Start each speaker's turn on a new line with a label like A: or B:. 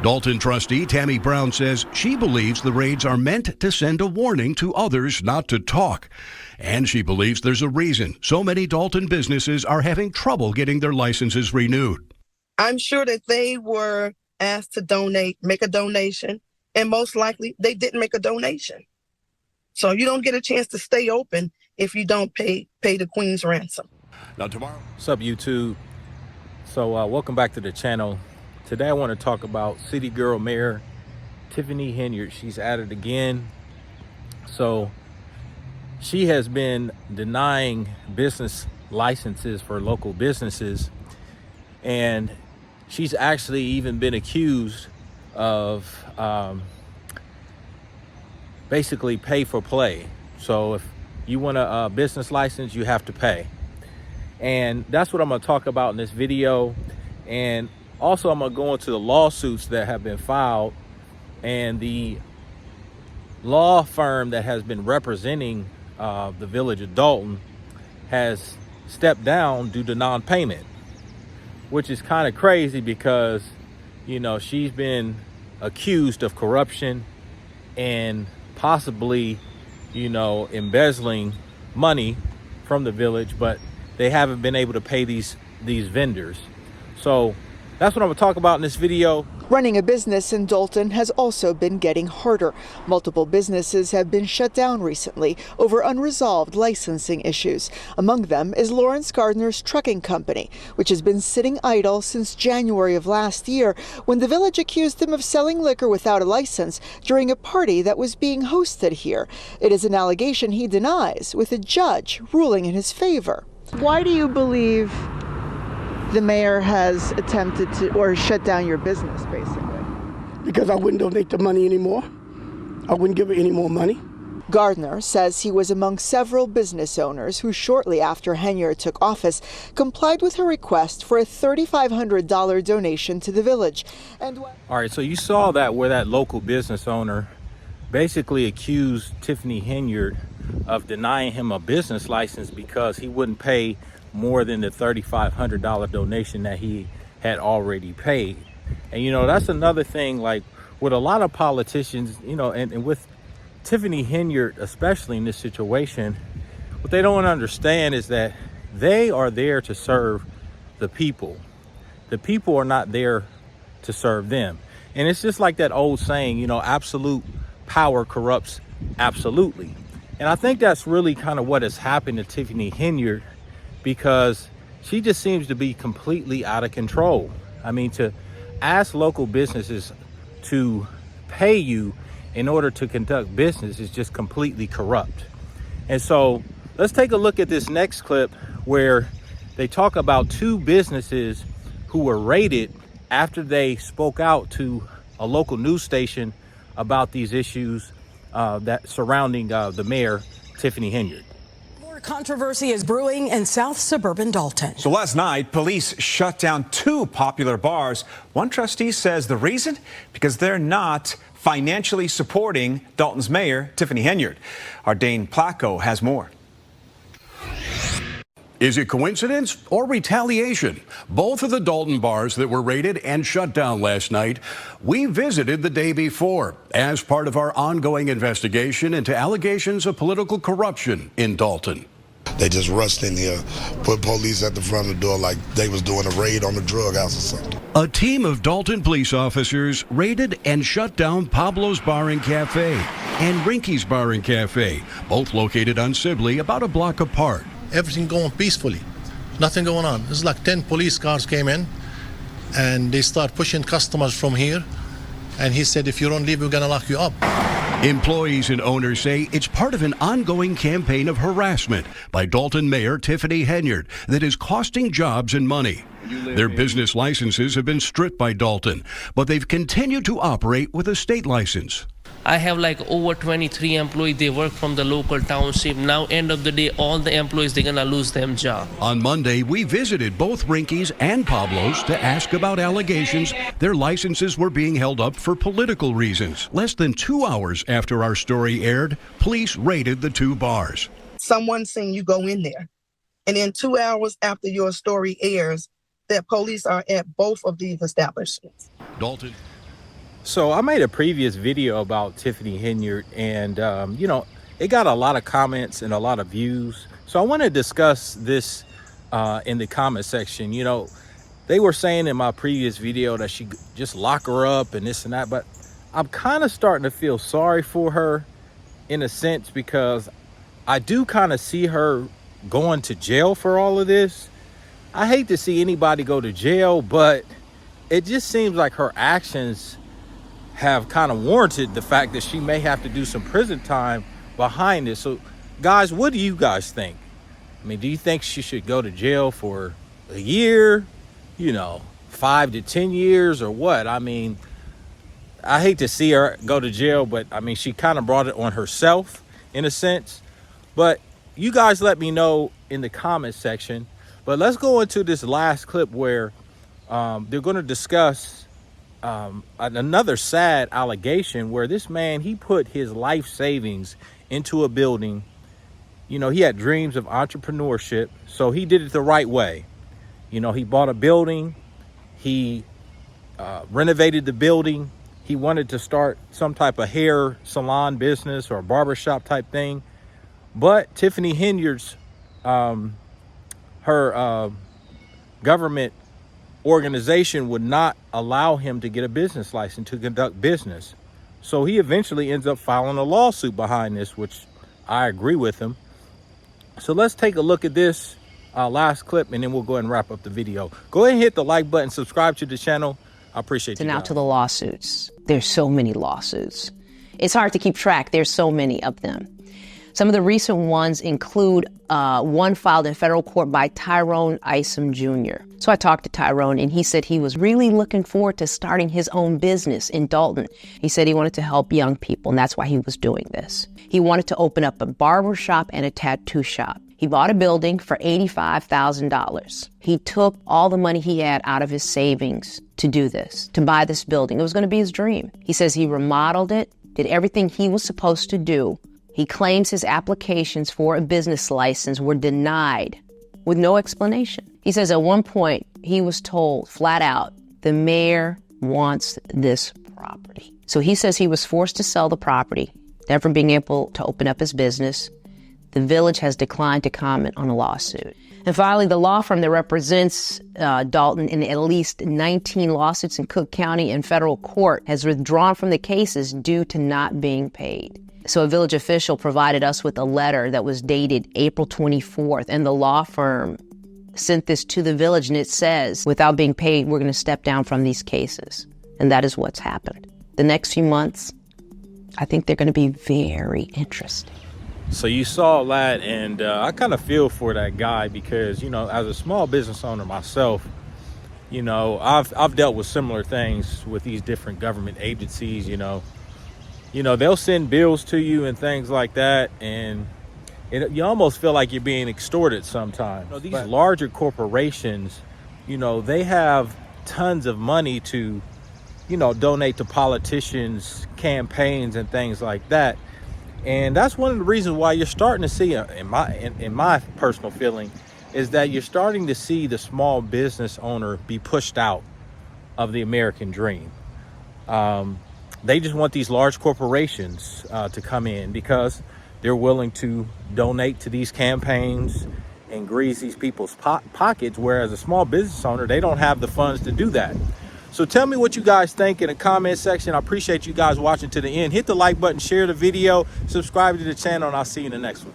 A: Dalton trustee Tammy Brown says she believes the raids are meant to send a warning to others not to talk. And she believes there's a reason so many Dalton businesses are having trouble getting their licenses renewed.
B: I'm sure that they were asked to donate, make a donation, and most likely they didn't make a donation. So you don't get a chance to stay open if you don't pay the Queen's ransom.
A: Now tomorrow.
C: What's up, YouTube? So welcome back to the channel. Today I want to talk about City Girl Mayor Tiffany Henyard. She's at it again. So she has been denying business licenses for local businesses, and she's actually even been accused of basically pay for play. So if you want a business license, you have to pay. And that's what I'm going to talk about in this video. And also I'm going to go into the lawsuits that have been filed, and the law firm that has been representing the village of Dalton has stepped down due to non-payment, which is kind of crazy because, you know, she's been accused of corruption and possibly, you know, embezzling money from the village, but they haven't been able to pay these vendors. So that's what I'm going to talk about in this video.
D: Running a business in Dalton has also been getting harder. Multiple businesses have been shut down recently over unresolved licensing issues. Among them is Lawrence Gardner's trucking company, which has been sitting idle since January of last year when the village accused him of selling liquor without a license during a party that was being hosted here. It is an allegation he denies, with a judge ruling in his favor. Why do you believe the mayor has attempted to or shut down your business, basically?
E: Because I wouldn't donate the money anymore. I wouldn't give her any more money.
D: Gardner says he was among several business owners who shortly after Henyard took office complied with her request for a $3,500 donation to the village. And all
C: right, so you saw that where that local business owner basically accused Tiffany Henyard of denying him a business license because he wouldn't pay more than the $3,500 donation that he had already paid. And, you know, that's another thing, like with a lot of politicians, you know, and with Tiffany Henyard, especially in this situation, what they don't understand is that they are there to serve the people. The people are not there to serve them. And it's just like that old saying, you know, absolute power corrupts absolutely. And I think that's really kind of what has happened to Tiffany Henyard, because she just seems to be completely out of control. I mean, to ask local businesses to pay you in order to conduct business is just completely corrupt. And so let's take a look at this next clip where they talk about two businesses who were raided after they spoke out to a local news station about these issues that surrounding the mayor, Tiffany Henyard.
F: Controversy is brewing in South suburban Dalton.
G: So last night, police shut down two popular bars. One trustee says the reason? Because they're not financially supporting Dalton's mayor, Tiffany Henyard. Our Dane Placco has more.
A: Is it coincidence or retaliation? Both of the Dalton bars that were raided and shut down last night, we visited the day before as part of our ongoing investigation into allegations of political corruption in Dalton.
H: They just rushed in here, put police at the front of the door like they was doing a raid on the drug house or something.
A: A team of Dalton police officers raided and shut down Pablo's Bar and Cafe and Rinky's Bar and Cafe, both located on Sibley, about a block apart.
I: Everything going peacefully, nothing going on. It's like 10 police cars came in and they start pushing customers from here. And he said, if you don't leave, we're going to lock you up.
A: Employees and owners say it's part of an ongoing campaign of harassment by Dalton Mayor Tiffany Henyard that is costing jobs and money. Their business licenses have been stripped by Dalton, but they've continued to operate with a state license.
J: I have like over 23 employees. They work from the local township. Now, end of the day, all the employees, they're going to lose their job.
A: On Monday, we visited both Rinky's and Pablo's to ask about allegations their licenses were being held up for political reasons. Less than 2 hours after our story aired, police raided the two bars.
B: Someone seen you go in there. And then 2 hours after your story airs, that police are at both of these establishments.
A: Dalton.
C: So I made a previous video about Tiffany Henyard, and you know, it got a lot of comments and a lot of views. So I want to discuss this in the comment section. You know, they were saying in my previous video that she just lock her up and this and that, but I'm kind of starting to feel sorry for her in a sense, because I do kind of see her going to jail for all of this. I hate to see anybody go to jail, but it just seems like her actions have kind of warranted the fact that she may have to do some prison time behind this. So guys, what do you guys think? I mean, do you think she should go to jail for a year, you know, 5 to 10 years, or what? I mean, I hate to see her go to jail, but I mean, she kind of brought it on herself in a sense. But you guys let me know in the comment section. But let's go into this last clip where they're going to discuss another sad allegation where this man, he put his life savings into a building. You know, he had dreams of entrepreneurship, so he did it the right way. You know, he bought a building, he renovated the building. He wanted to start some type of hair salon business or barbershop type thing. But Tiffany Henyard's, her government organization would not allow him to get a business license to conduct business. So he eventually ends up filing a lawsuit behind this, which I agree with him. So let's take a look at this last clip, and then we'll go ahead and wrap up the video. Go ahead and hit the like button, subscribe to the channel. I appreciate you.
K: So now to the lawsuits. There's so many lawsuits. It's hard to keep track. There's so many of them. Some of the recent ones include one filed in federal court by Tyrone Isom Jr. So I talked to Tyrone, and he said he was really looking forward to starting his own business in Dalton. He said he wanted to help young people, and that's why he was doing this. He wanted to open up a barber shop and a tattoo shop. He bought a building for $85,000. He took all the money he had out of his savings to do this, to buy this building. It was going to be his dream. He says he remodeled it, did everything he was supposed to do. He claims his applications for a business license were denied with no explanation. He says at one point he was told flat out, the mayor wants this property. So he says he was forced to sell the property, never being able to open up his business. The village has declined to comment on the lawsuit. And finally, the law firm that represents Dalton in at least 19 lawsuits in Cook County and federal court has withdrawn from the cases due to not being paid. So a village official provided us with a letter that was dated April 24th, and the law firm sent this to the village, and it says, without being paid, we're going to step down from these cases. And that is what's happened. The next few months, I think they're going to be very interesting.
C: So you saw that, and I kind of feel for that guy because, you know, as a small business owner myself, you know, I've dealt with similar things with these different government agencies. You know, they'll send bills to you and things like that, and you almost feel like you're being extorted sometimes. You know, these larger corporations, you know, they have tons of money to, you know, donate to politicians' campaigns and things like that. And that's one of the reasons why you're starting to see, in my personal feeling, is that you're starting to see the small business owner be pushed out of the American dream. They just want these large corporations to come in because they're willing to donate to these campaigns and grease these people's pockets, whereas a small business owner, they don't have the funds to do that. So tell me what you guys think in the comment section. I appreciate you guys watching to the end. Hit the like button, share the video, subscribe to the channel, and I'll see you in the next one.